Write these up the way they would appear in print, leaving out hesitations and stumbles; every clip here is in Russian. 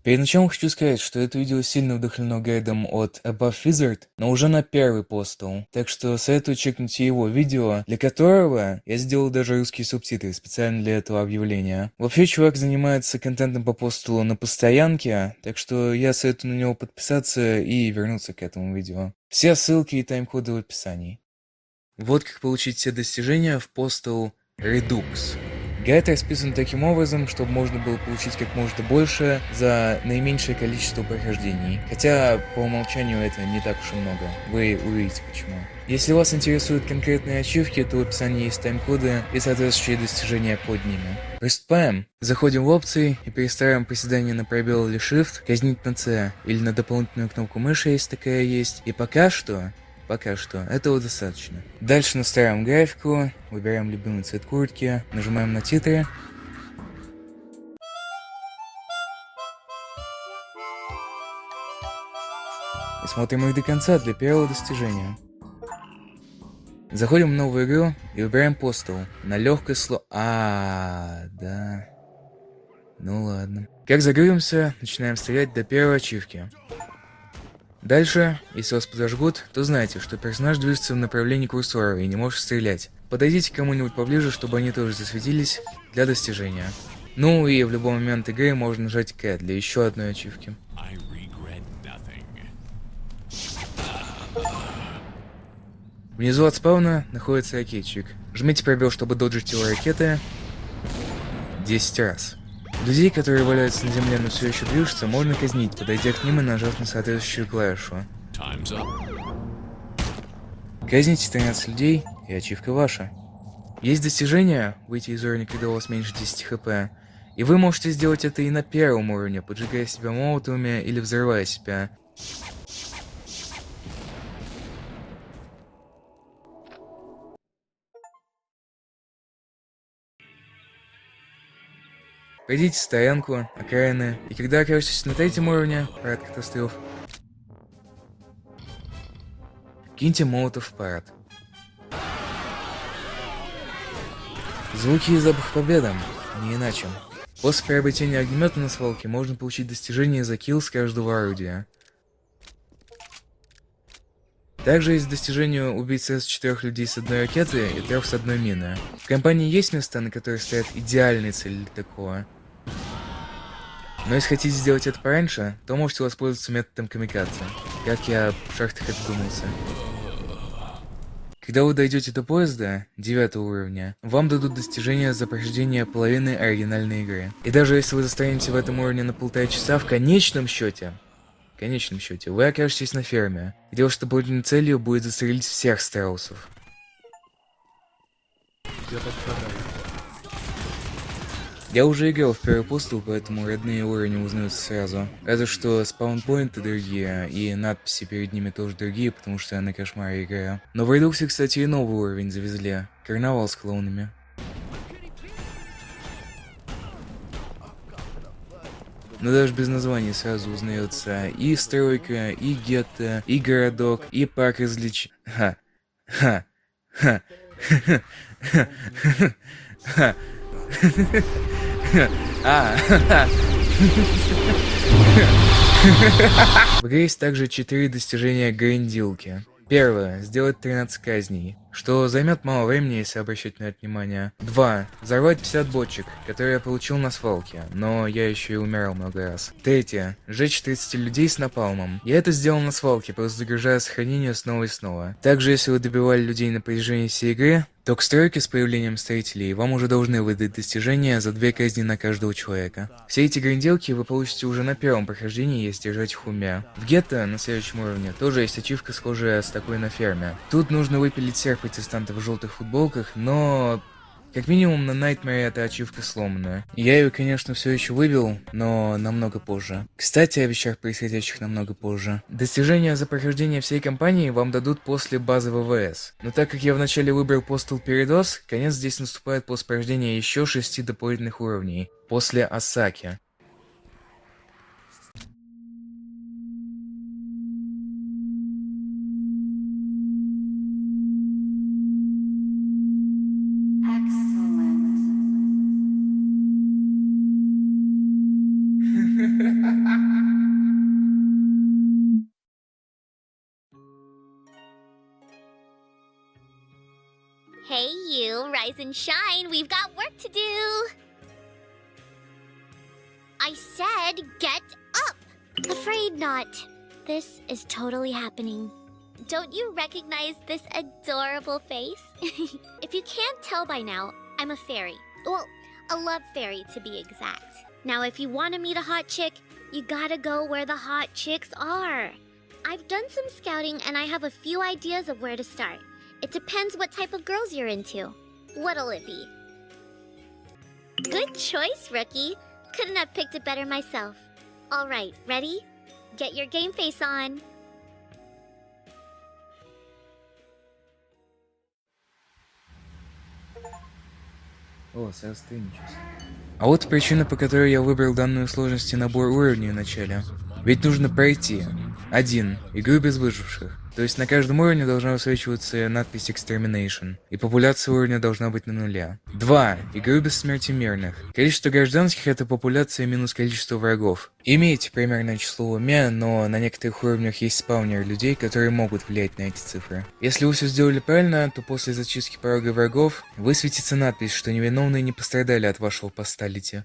Перед началом хочу сказать, что это видео сильно вдохновлено гайдом от Above Wizard, но уже на первый постул, так что советую чекнуть его видео, для которого я сделал даже русские субтитры специально для этого объявления. Вообще, чувак занимается контентом по постулу на постоянке, так что я советую на него подписаться и вернуться к этому видео. Все ссылки и тайм-коды в описании. Вот как получить все достижения в постул Redux. Гайд расписан таким образом, чтобы можно было получить как можно больше за наименьшее количество прохождений. Хотя по умолчанию это не так уж и много. Вы увидите почему. Если вас интересуют конкретные ачивки, то в описании есть тайм-коды и соответствующие достижения под ними. Приступаем. Заходим в опции и переставляем приседание на пробел или Shift, казнить на C или на дополнительную кнопку мыши, если такая есть. И пока что этого достаточно. Дальше настраиваем графику, выбираем любимый цвет куртки, нажимаем на титры. И смотрим их до конца для первого достижения. Заходим в новую игру и выбираем постул. На легкое да. Ну ладно. Как загрузимся, начинаем стрелять до первой ачивки. Дальше, если вас подожгут, то знайте, что персонаж движется в направлении курсора и не может стрелять. Подойдите к кому-нибудь поближе, чтобы они тоже засветились для достижения. Ну и в любой момент игры можно нажать К для еще одной ачивки. Внизу от спауна находится ракетчик. Жмите пробел, чтобы доджить его ракеты 10 раз. Людей, которые валяются на земле, но все еще движутся, можно казнить, подойдя к ним и нажав на соответствующую клавишу. Казните 13 людей, и ачивка ваша. Есть достижение выйти из уровня, когда у вас меньше 10 хп, и вы можете сделать это и на первом уровне, поджигая себя молотовыми или взрывая себя. Пройдите стоянку, окраины, и когда окажетесь на третьем уровне, парад катастроф, киньте молотов в парад. Звуки и запах победы, не иначе. После приобретения огнемета на свалке можно получить достижение за килл с каждого орудия. Также есть достижение убить сразу 4 людей с одной ракеты и 3 с одной мины. В компании есть места, на которых стоят идеальные цели для такого. Но если хотите сделать это пораньше, то можете воспользоваться методом камикадзе, как я в шахтах отдумался. Когда вы дойдете до поезда 9 уровня, вам дадут достижение за прохождение половины оригинальной игры. И даже если вы застрянете в этом уровне на 1,5 часа, в конечном счете, вы окажетесь на ферме, где вашей дополнительной целью будет застрелить всех страусов. Я уже играл в первый постул, поэтому родные уровни узнаются сразу. Разве что спаунпоинты другие, и надписи перед ними тоже другие, потому что я на кошмаре играю. Но в Redux, кстати, и новый уровень завезли. Карнавал с клоунами. Но даже без названия сразу узнается и стройка, и гетто, и городок, и парк развлечений. В игре есть также 4 достижения грандилки. Первое. Сделать 13 казней, что займет мало времени, если обращать на это внимание. 2. Взорвать 50 бочек, которые я получил на свалке, но я еще и умирал много раз. 3. Сжечь 30 людей с напалмом. Я это сделал на свалке, просто загружая сохранение снова и снова. Также, если вы добивали людей на протяжении всей игры, то к стройке с появлением строителей вам уже должны выдать достижения за 2 казни на каждого человека. Все эти гринделки вы получите уже на первом прохождении, если держать их в уме. В гетто на следующем уровне тоже есть ачивка, схожая с такой на ферме. Тут нужно выпилить всех протестантов в желтых футболках, но как минимум на Nightmare эта ачивка сломанная. Я ее, конечно, все еще выбил, но намного позже. Кстати, о вещах, происходящих намного позже. Достижения за прохождение всей кампании вам дадут после базы ВВС. Но так как я вначале выбрал постул Передос, конец здесь наступает после прохождения еще 6 дополнительных уровней. После Осаки. Rise and shine, we've got work to do. I said get up. Afraid not. This is totally happening. Don't you recognize this adorable face? If you can't tell by now, I'm a fairy. Well, a love fairy to be exact. Now, if you want to meet a hot chick, you gotta go where the hot chicks are. I've done some scouting and I have a few ideas of where to start. It depends what type of girls you're into. What'll it be? Good choice, rookie. Couldn't have picked it better myself. Alright, ready? Get your game face on. О, сотрудничество. А вот причина, по которой я выбрал данную сложность и набор уровней в начале. Ведь нужно пройти 1. Игру без выживших. То есть на каждом уровне должна высвечиваться надпись Extermination, и популяция уровня должна быть на нуле. 2. Игру без смерти мирных. Количество гражданских — это популяция минус количество врагов. Имейте примерное число в уме, но на некоторых уровнях есть спаунеры людей, которые могут влиять на эти цифры. Если вы все сделали правильно, то после зачистки порога врагов высветится надпись, что невиновные не пострадали от вашего посталити.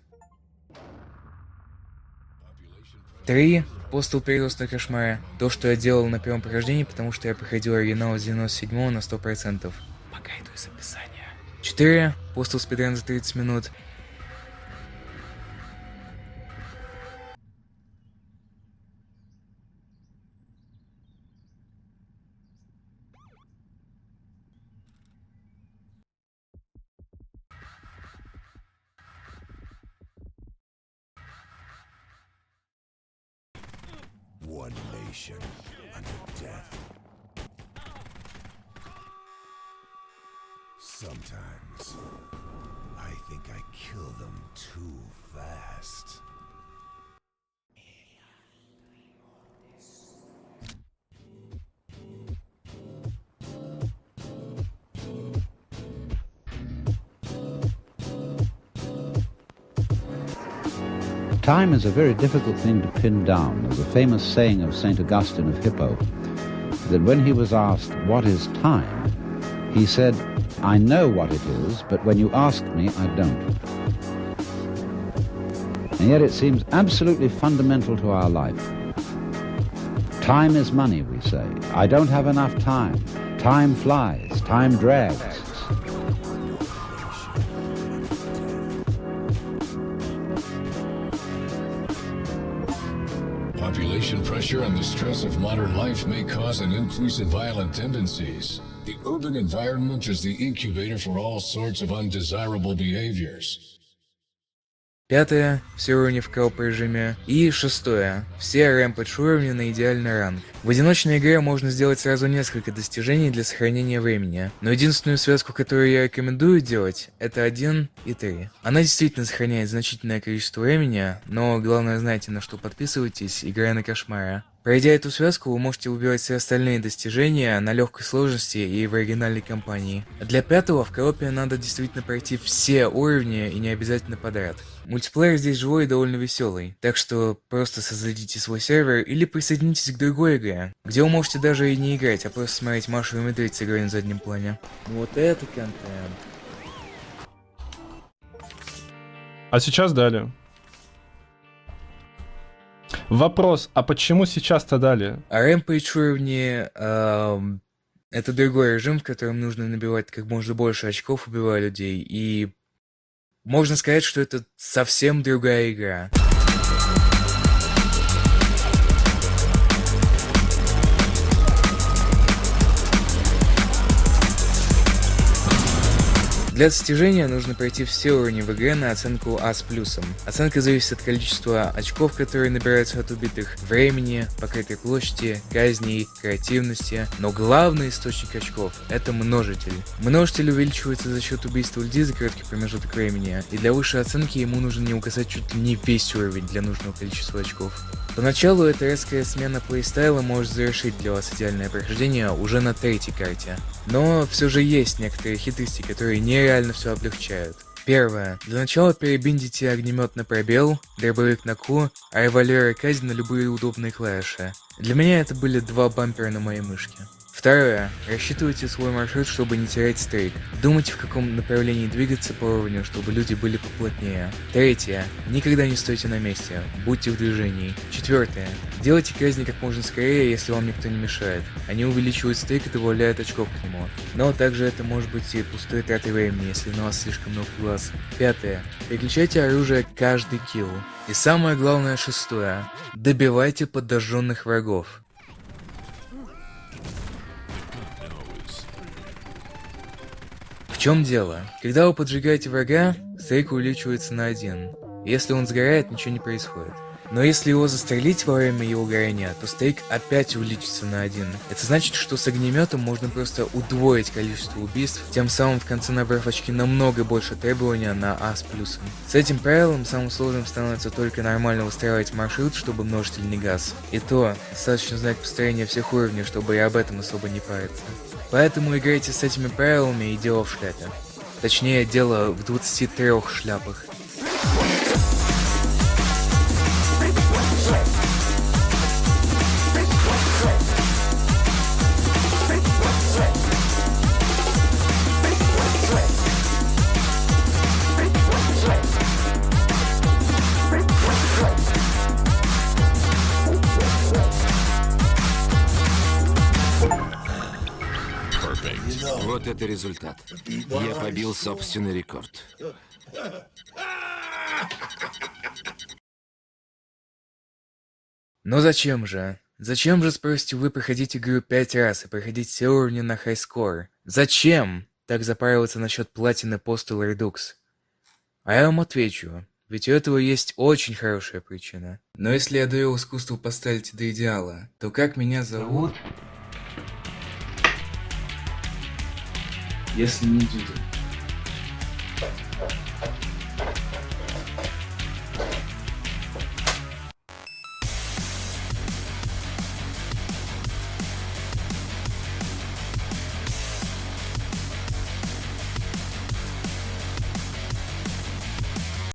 3. Постал перенос на кошмара. То, что я делал на первом прохождении, потому что я проходил оригинал с 97 на 100%. По гайду из описания. 4. Постал спидран за 30 минут. 1 nation under death. Sometimes I think I kill them too fast. Time is a very difficult thing to pin down. There's a famous saying of St. Augustine of Hippo that when he was asked, "What is time?" he said, "I know what it is, but when you ask me, I don't." And yet it seems absolutely fundamental to our life. Time is money, we say. I don't have enough time. Time flies. Time drags. Population pressure and the stress of modern life may cause an increase in violent tendencies. The urban environment is the incubator for all sorts of undesirable behaviors. 5. Все уровни в коop-режиме. И 6. Все рэмпэдж уровни на идеальный ранг. В одиночной игре можно сделать сразу несколько достижений для сохранения времени, но единственную связку, которую я рекомендую делать, это 1 и 3. Она действительно сохраняет значительное количество времени, но главное, знайте, на что подписываетесь, играя на кошмара. Пройдя эту связку, вы можете убивать все остальные достижения на легкой сложности и в оригинальной кампании. Для 5 в коопе надо действительно пройти все уровни и не обязательно подряд. Мультиплеер здесь живой и довольно веселый, так что просто создадите свой сервер или присоединитесь к другой игре, где вы можете даже и не играть, а просто смотреть Машу и Медведь с игрой на заднем плане. Вот это контент. А сейчас дали. Вопрос, а почему сейчас-то дали? А Rampage уровни это другой режим, в котором нужно набивать как можно больше очков, убивая людей, и можно сказать, что это совсем другая игра. Для достижения нужно пройти все уровни в игре на оценку А с плюсом. Оценка зависит от количества очков, которые набираются от убитых, времени, покрытой площади, казней, креативности. Но главный источник очков — это множитель. Множитель увеличивается за счет убийства людей за короткий промежуток времени, и для высшей оценки ему нужно не указать чуть ли не весь уровень для нужного количества очков. Поначалу эта резкая смена плейстайла может завершить для вас идеальное прохождение уже на 3-й карте. Но все же есть некоторые хитрости, которые нереально все облегчают. Первое. Для начала перебиндите огнемет на пробел, дробовик на Q, а револьвер и казнь на любые удобные клавиши. Для меня это были 2 бампера на моей мышке. Второе. Рассчитывайте свой маршрут, чтобы не терять стрейк. Думайте, в каком направлении двигаться по уровню, чтобы люди были поплотнее. Третье. Никогда не стойте на месте. Будьте в движении. Четвертое. Делайте казни как можно скорее, если вам никто не мешает. Они увеличивают стрейк и добавляют очков к нему. Но также это может быть и пустой тратой времени, если на вас слишком много глаз. Пятое. Переключайте оружие каждый килл. И самое главное, шестое. Добивайте подожженных врагов. В чем дело? Когда вы поджигаете врага, стрейк увеличивается на 1. Если он сгорает, ничего не происходит. Но если его застрелить во время его горения, то стрейк опять увеличится на 1. Это значит, что с огнеметом можно просто удвоить количество убийств, тем самым в конце набрав очки намного больше требования на А с плюсом. С этим правилом самым сложным становится только нормально выстраивать маршрут, чтобы множитель не гас. И то, достаточно знать построение всех уровней, чтобы и об этом особо не париться. Поэтому играйте с этими правилами и дело в шляпе. Точнее, дело в 23 шляпах. Вот это результат. Я побил собственный рекорд. Но зачем же? Зачем же, спросите вы, проходить игру 5 раз и проходить все уровни на хайскор? Зачем так запариваться насчет платины Postal Redux? А я вам отвечу. Ведь у этого есть очень хорошая причина. Но если я довел искусство поставить до идеала, то как меня зовут? Если не Дюдя.